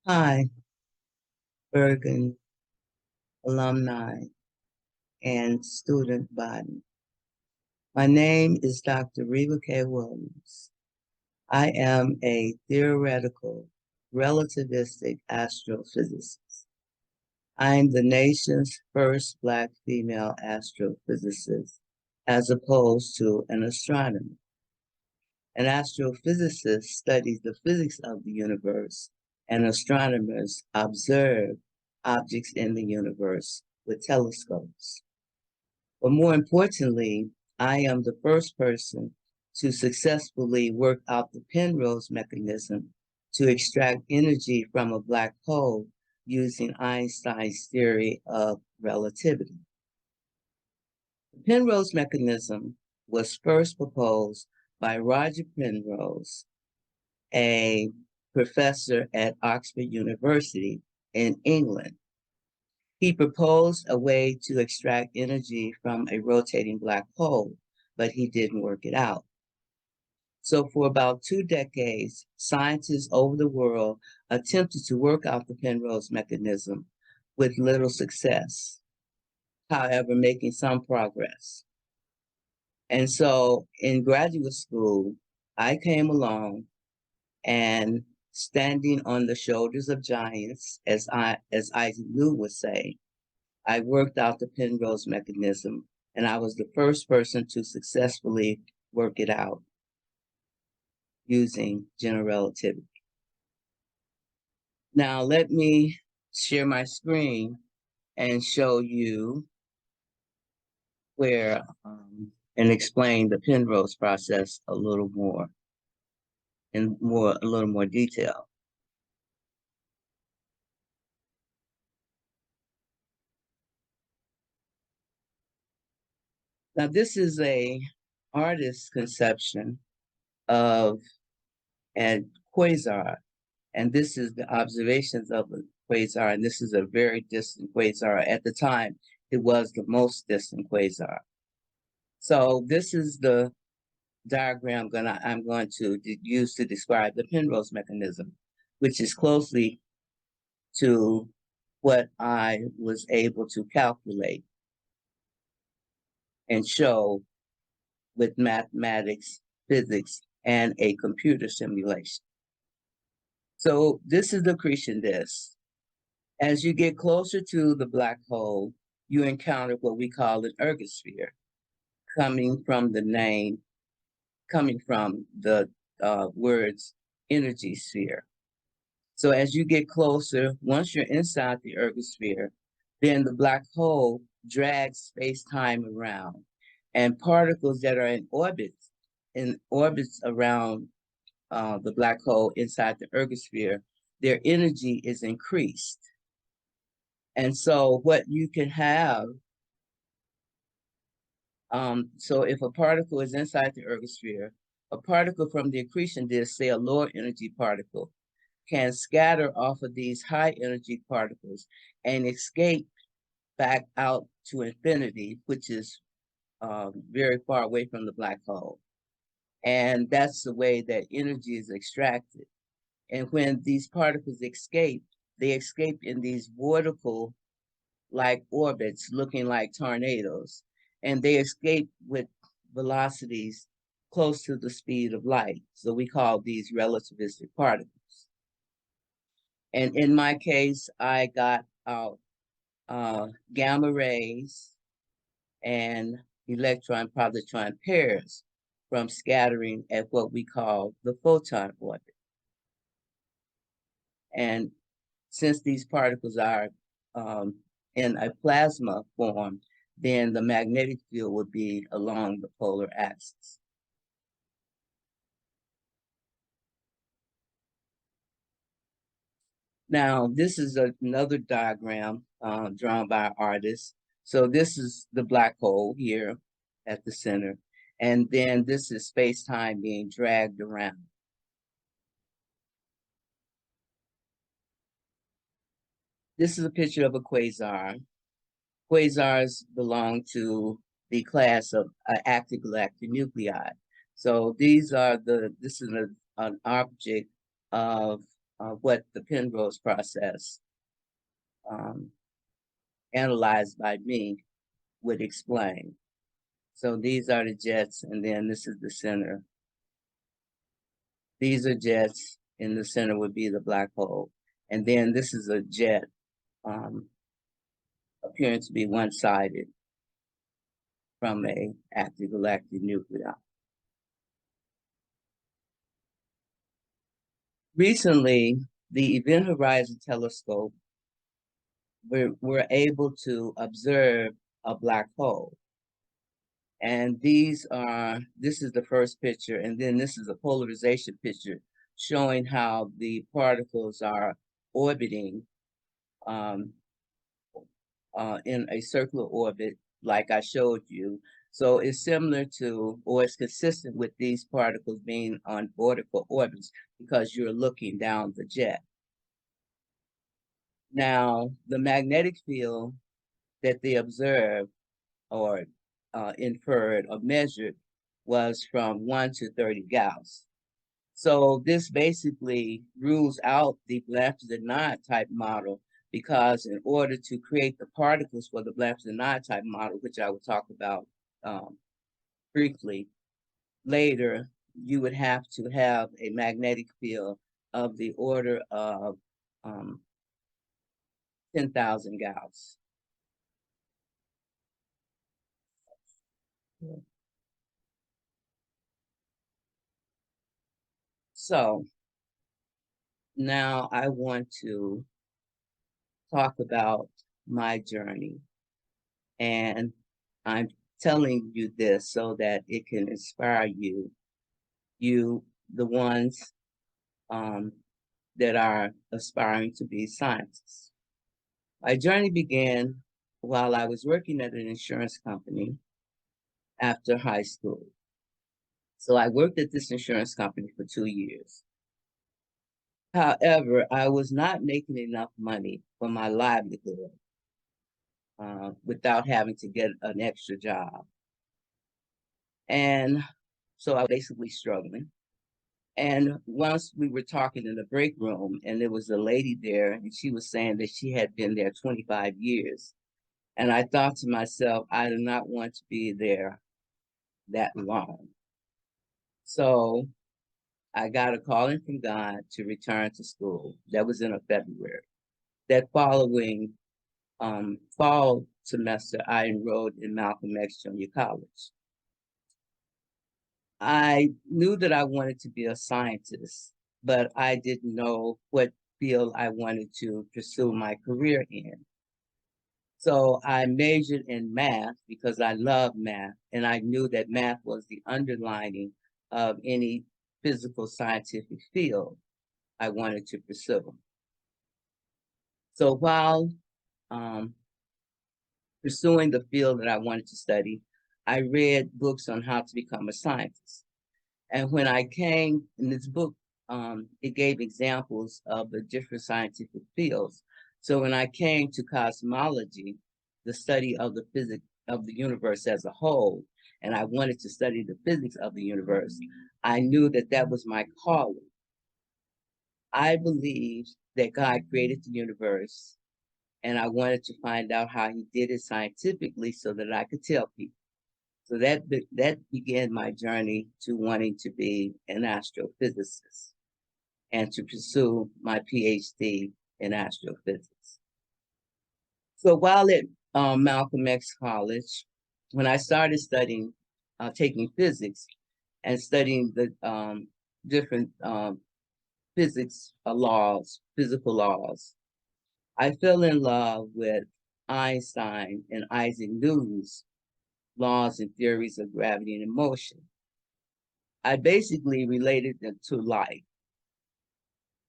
Hi, Bergen alumni and student body. My name is Dr. Reva Kay Williams. I am a theoretical relativistic astrophysicist. I am the nation's first Black female astrophysicist, as opposed to an astronomer. An astrophysicist studies the physics of the universe, and astronomers observe objects in the universe with telescopes. But more importantly, I am the first person to successfully work out the Penrose mechanism to extract energy from a black hole using Einstein's theory of relativity. The Penrose mechanism was first proposed by Roger Penrose, a professor at Oxford University in England. He proposed a way to extract energy from a rotating black hole, but he didn't work it out. So for about 2 decades, scientists over the world attempted to work out the Penrose mechanism with little success, however, making some progress. And so in graduate school, I came along and standing on the shoulders of giants, as Isaac Newton would say, I worked out the Penrose mechanism, and I was the first person to successfully work it out using general relativity. Now, let me share my screen and show you where and explain the Penrose process a little more in a little more detail. Now, this is a artist's conception of a quasar, and this is the observations of a quasar, and this is a very distant quasar. At the time, it was the most distant quasar. So this is the diagram I'm going to use to describe the Penrose mechanism, which is closely to what I was able to calculate and show with mathematics, physics, and a computer simulation. So this is the accretion disk. As you get closer to the black hole, you encounter what we call an ergosphere, coming from the words energy sphere. So as you get closer, once you're inside the ergosphere, then the black hole drags space-time around, and particles that are in orbits around the black hole inside the ergosphere, their energy is increased. And so what you can have, so if a particle is inside the ergosphere, a particle from the accretion disk, say a lower energy particle, can scatter off of these high energy particles and escape back out to infinity, which is very far away from the black hole. And that's the way that energy is extracted. And when these particles escape, they escape in these vortical-like orbits looking like tornadoes. And they escape with velocities close to the speed of light. So we call these relativistic particles. And in my case, I got out gamma rays and electron-positron pairs from scattering at what we call the photon orbit. And since these particles are in a plasma form, then the magnetic field would be along the polar axis. Now, this is another diagram drawn by an artist. So this is the black hole here at the center. And then this is space-time being dragged around. This is a picture of a quasar. Quasars belong to the class of active galactic nuclei. So this is an object of what the Penrose process analyzed by me would explain. So these are the jets, and then this is the center. These are jets, in the center would be the black hole. And then this is a jet appearing to be one-sided from a active galactic nuclei. Recently, the Event Horizon Telescope, we're able to observe a black hole. And this is the first picture, and then this is a polarization picture showing how the particles are orbiting in a circular orbit, like I showed you. So it's similar to, or it's consistent with these particles being on vertical orbits because you're looking down the jet. Now, the magnetic field that they observed or inferred or measured was from 1 to 30 Gauss. So this basically rules out the Blanford-Nod type model, because in order to create the particles for the Blanford-Nod type model, which I will talk about briefly later, you would have to have a magnetic field of the order of 10,000 Gauss. So now I want to talk about my journey. And I'm telling you this so that it can inspire you, the ones that are aspiring to be scientists. My journey began while I was working at an insurance company after high school. So I worked at this insurance company for 2 years. However, I was not making enough money for my livelihood without having to get an extra job. And so I was basically struggling. And once we were talking in the break room, and there was a lady there, and she was saying that she had been there 25 years. And I thought to myself, I do not want to be there that long. So I got a calling from God to return to school. That was in February. That following fall semester, I enrolled in Malcolm X Junior College. I knew that I wanted to be a scientist, but I didn't know what field I wanted to pursue my career in. So I majored in math because I love math, and I knew that math was the underlining of any physical scientific field I wanted to pursue. So while pursuing the field that I wanted to study, I read books on how to become a scientist. And when I came in this book, it gave examples of the different scientific fields. So when I came to cosmology, the study of the physics of the universe as a whole, and I wanted to study the physics of the universe, I knew that that was my calling. I believed that God created the universe, and I wanted to find out how he did it scientifically so that I could tell people. So that began my journey to wanting to be an astrophysicist and to pursue my PhD in astrophysics. So while at Malcolm X College, when I started studying, taking physics and studying the different physics laws, physical laws, I fell in love with Einstein and Isaac Newton's laws and theories of gravity and motion. I basically related them to light.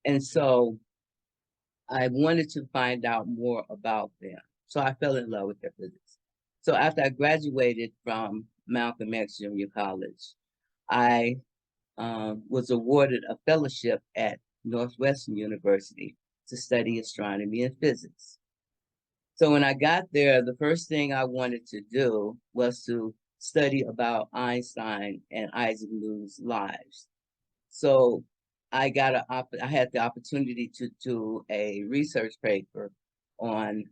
And so I wanted to find out more about them. So I fell in love with their physics. So after I graduated from Malcolm X Junior College, I was awarded a fellowship at Northwestern University to study astronomy and physics. So when I got there, the first thing I wanted to do was to study about Einstein and Isaac Newton's lives. So I had the opportunity to do a research paper on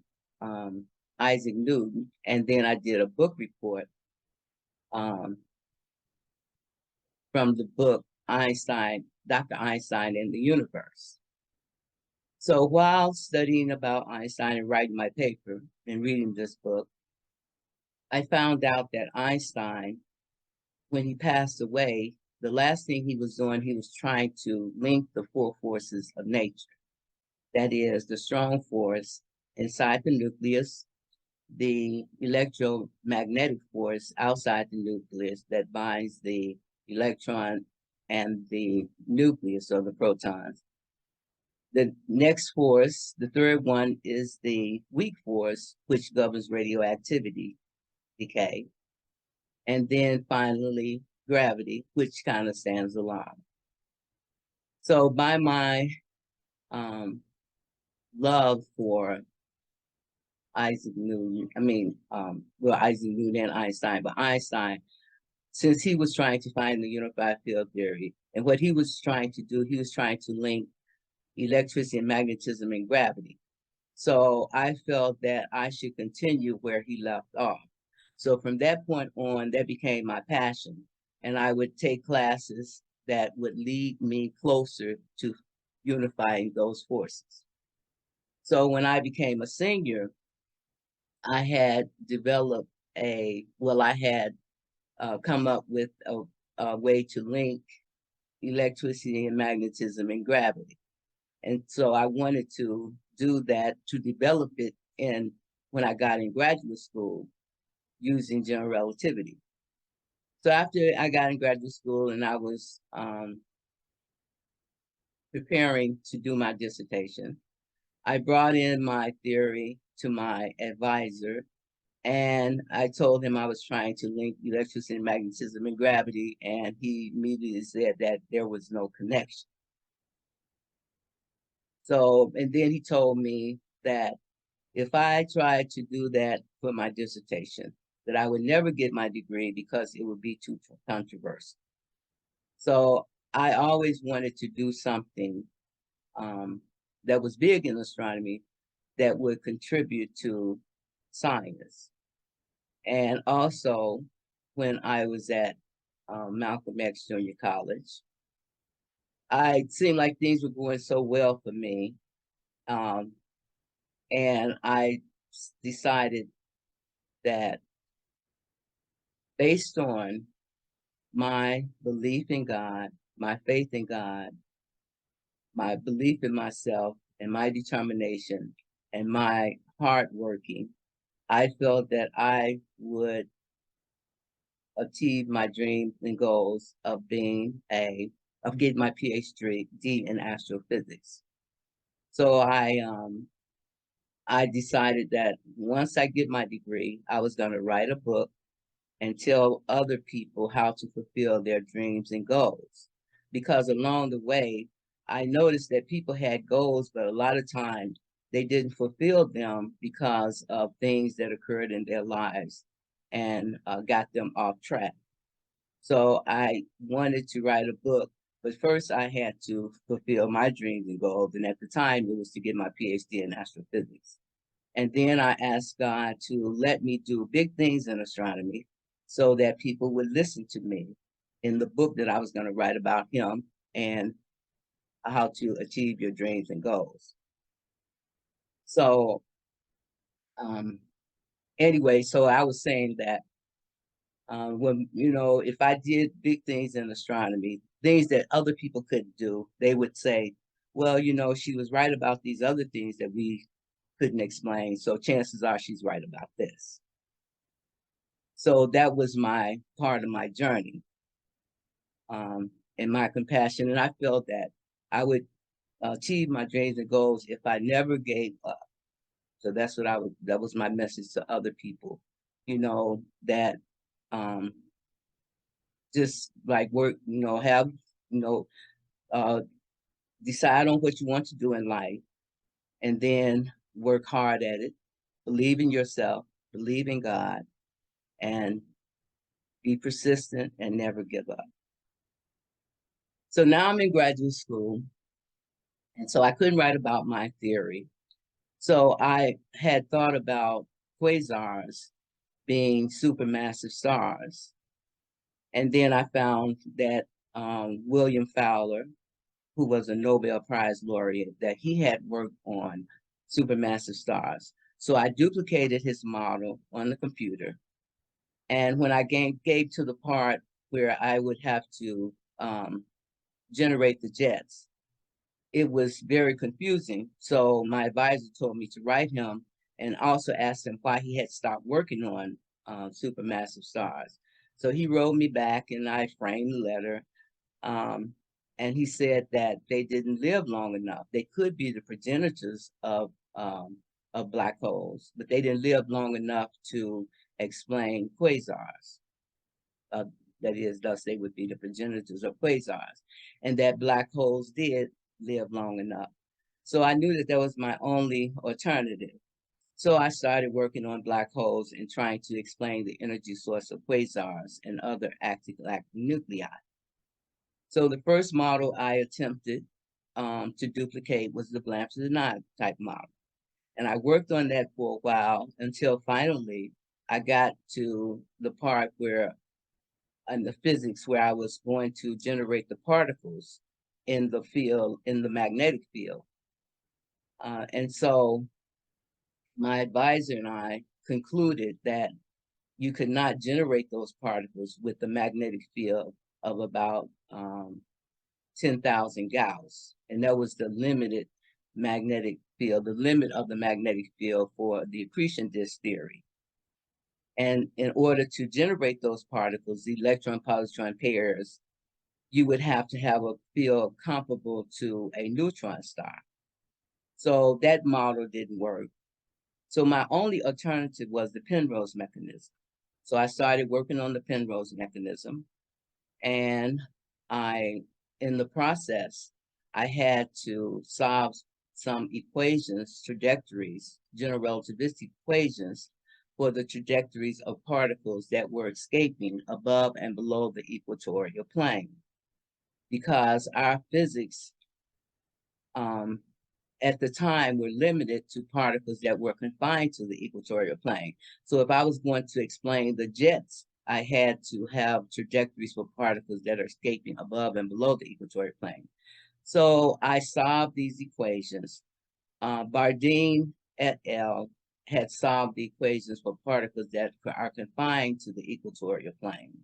Isaac Newton, and then I did a book report um, from the book Einstein, Dr. Einstein and the Universe. So while studying about Einstein and writing my paper and reading this book, I found out that Einstein, when he passed away, the last thing he was doing, he was trying to link the four forces of nature. That is the strong force inside the nucleus, the electromagnetic force outside the nucleus that binds the electron and the nucleus or the protons. The next force, the third one, is the weak force, which governs radioactivity decay. And then finally, gravity, which kind of stands alone. So by my love for Isaac Newton, Isaac Newton and Einstein, but Einstein, since he was trying to find the unified field theory, and what he was trying to do, he was trying to link electricity and magnetism and gravity. So I felt that I should continue where he left off. So from that point on, that became my passion. And I would take classes that would lead me closer to unifying those forces. So when I became a senior, I had developed I had come up with a way to link electricity and magnetism and gravity. And so I wanted to do that, to develop it when I got in graduate school using general relativity. So after I got in graduate school and I was preparing to do my dissertation, I brought in my theory to my advisor, and I told him I was trying to link electricity and magnetism and gravity, and he immediately said that there was no connection. So, and then he told me that if I tried to do that for my dissertation, that I would never get my degree because it would be too controversial. So I always wanted to do something that was big in astronomy that would contribute to science. And also, when I was at Malcolm X Junior College, I seemed like things were going so well for me. And I decided that based on my belief in God, my faith in God, my belief in myself, and my determination, and my hard working, I felt that I would achieve my dreams and goals of getting my PhD in astrophysics. So I decided that once I get my degree, I was going to write a book and tell other people how to fulfill their dreams and goals. Because along the way, I noticed that people had goals, but a lot of times they didn't fulfill them because of things that occurred in their lives and got them off track. So I wanted to write a book, but first I had to fulfill my dreams and goals. And at the time, it was to get my PhD in astrophysics. And then I asked God to let me do big things in astronomy so that people would listen to me in the book that I was going to write about him and how to achieve your dreams and goals. So anyway, so I was saying that if I did big things in astronomy, things that other people couldn't do, they would say, well, she was right about these other things that we couldn't explain. So chances are she's right about this. So that was my part of my journey and my compassion. And I felt that I would achieve my dreams and goals if I never gave up. So that was my message to other people, that just like work, have, uh, decide on what you want to do in life and then work hard at it, believe in yourself, believe in God, and be persistent and never give up. So now I'm in graduate school, and so I couldn't write about my theory. So I had thought about quasars being supermassive stars. And then I found that William Fowler, who was a Nobel Prize laureate, that he had worked on supermassive stars. So I duplicated his model on the computer. And when I gave to the part where I would have to generate the jets, it was very confusing. So my advisor told me to write him and also asked him why he had stopped working on supermassive stars. So he wrote me back and I framed the letter. Um, and he said that they didn't live long enough. They could be the progenitors of black holes, but they didn't live long enough to explain quasars. Uh, that is, thus they would be the progenitors of quasars, and that black holes did live long enough. So I knew that that was my only alternative. So I started working on black holes and trying to explain the energy source of quasars and other active nuclei. So the first model I attempted to duplicate was the Blanchard type model. And I worked on that for a while until finally I got to the part where in the physics where I was going to generate the particles in the field, in the magnetic field. And so my advisor and I concluded that you could not generate those particles with the magnetic field of about 10,000 Gauss. And that was the limited magnetic field, the limit of the magnetic field for the accretion disk theory. And in order to generate those particles, the electron-positron pairs, you would have to have a field comparable to a neutron star. So that model didn't work. So my only alternative was the Penrose mechanism. So I started working on the Penrose mechanism. And in the process, I had to solve some equations, trajectories, general relativistic equations for the trajectories of particles that were escaping above and below the equatorial plane. Because our physics at the time were limited to particles that were confined to the equatorial plane. So if I was going to explain the jets, I had to have trajectories for particles that are escaping above and below the equatorial plane. So I solved these equations. Bergen et al. Had solved the equations for particles that are confined to the equatorial plane.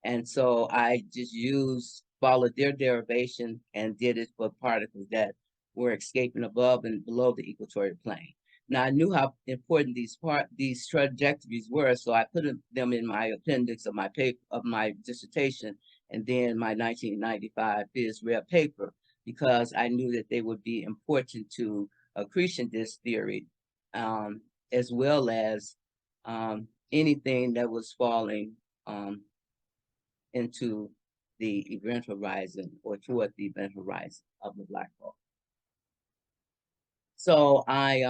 And so I just followed their derivation and did it for particles that were escaping above and below the equatorial plane. Now I knew how important these trajectories were, so I put them in my appendix of my paper of my dissertation, and then my 1995 Phys Rev paper, because I knew that they would be important to accretion disk theory, as well as anything that was falling into the event horizon or toward the event horizon of the black hole. So I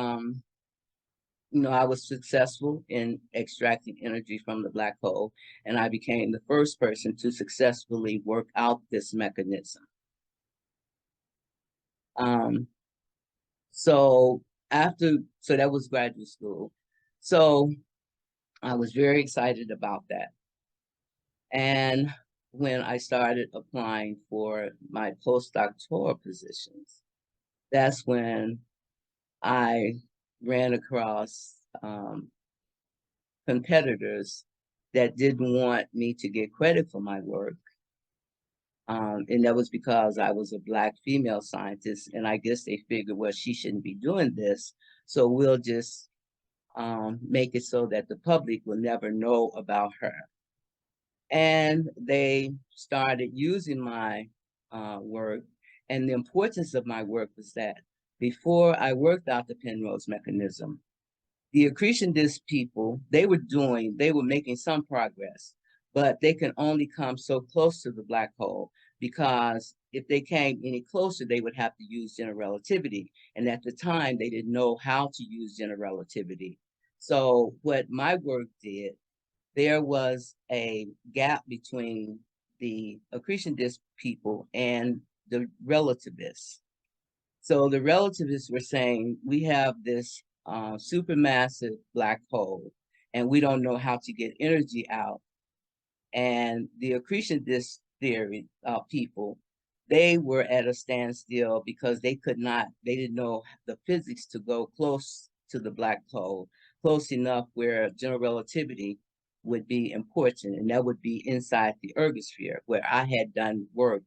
was successful in extracting energy from the black hole, and I became the first person to successfully work out this mechanism. So that was graduate school. So I was very excited about that. And when I started applying for my postdoctoral positions, that's when I ran across competitors that didn't want me to get credit for my work. And that was because I was a Black female scientist, and I guess they figured, well, she shouldn't be doing this, so we'll just make it so that the public will never know about her. And they started using my work. And the importance of my work was that before I worked out the Penrose mechanism, the accretion disk people, they were making some progress, but they can only come so close to the black hole, because if they came any closer, they would have to use general relativity. And at the time, they didn't know how to use general relativity. So what my work did, there was a gap between the accretion disk people and the relativists. So the relativists were saying we have this supermassive black hole, and we don't know how to get energy out. And the accretion disk theory people, they were at a standstill because they didn't know the physics to go close to the black hole, close enough where general relativity would be important, and that would be inside the ergosphere, where I had done work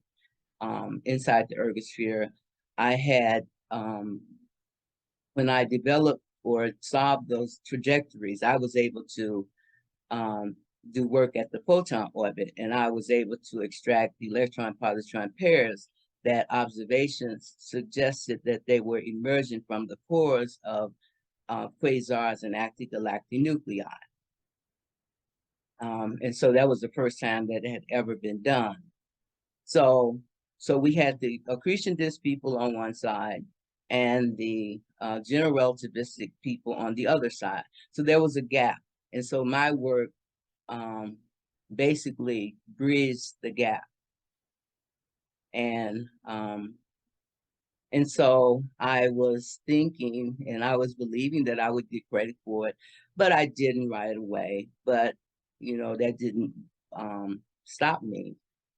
inside the ergosphere. I had, when I developed or solved those trajectories, I was able to um, do work at the photon orbit, and I was able to extract the electron-positron pairs that observations suggested that they were emerging from the pores of quasars and active galactic nuclei. And so that was the first time that it had ever been done. So, so we had the accretion disk people on one side and the general relativistic people on the other side. So there was a gap. And so my work basically bridged the gap. And so I was thinking and I was believing that I would get credit for it, but I didn't right away. But, that didn't stop me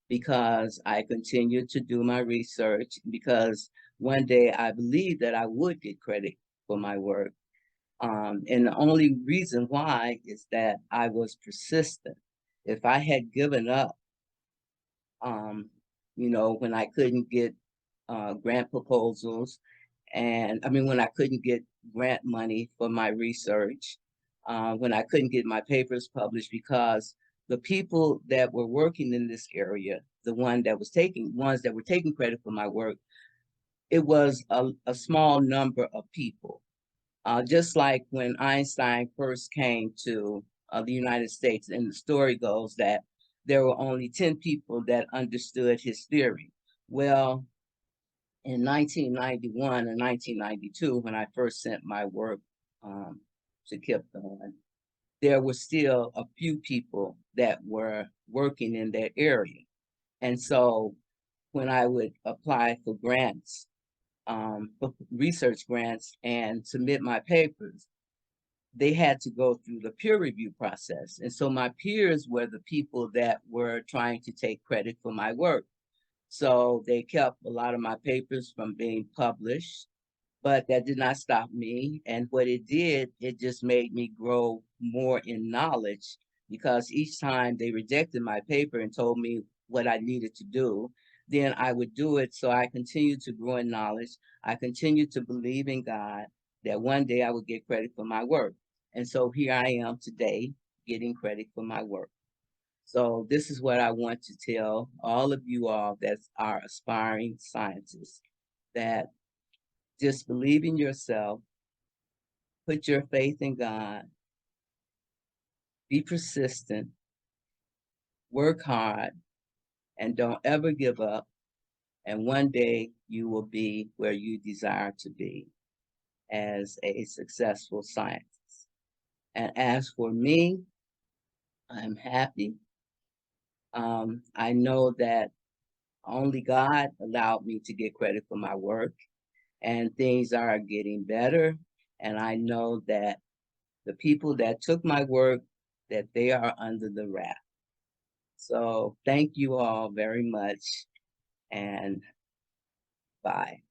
because I continued to do my research because one day I believed that I would get credit for my work. And the only reason why is that I was persistent. If I had given up, when I couldn't get grant proposals, and I mean, when I couldn't get grant money for my research, when I couldn't get my papers published because the people that were working in this area, the ones that were taking credit for my work, it was a small number of people. Just like when Einstein first came to the United States, and the story goes that there were only 10 people that understood his theory. Well, in 1991 and 1992, when I first sent my work to Kipthorne, there were still a few people that were working in that area. And so when I would apply for grants, for research grants and submit my papers, they had to go through the peer review process. And so my peers were the people that were trying to take credit for my work. So they kept a lot of my papers from being published, but that did not stop me. And what it did, it just made me grow more in knowledge because each time they rejected my paper and told me what I needed to do, then I would do it. So I continued to grow in knowledge. I continued to believe in God that one day I would get credit for my work. And so here I am today getting credit for my work. So this is what I want to tell all of you all that are aspiring scientists, that just believe in yourself, put your faith in God, be persistent, work hard, and don't ever give up. And one day you will be where you desire to be as a successful scientist. And as for me, I'm happy. I know that only God allowed me to get credit for my work, and things are getting better. And I know that the people that took my work, that they are under the wrap. So thank you all very much, and bye.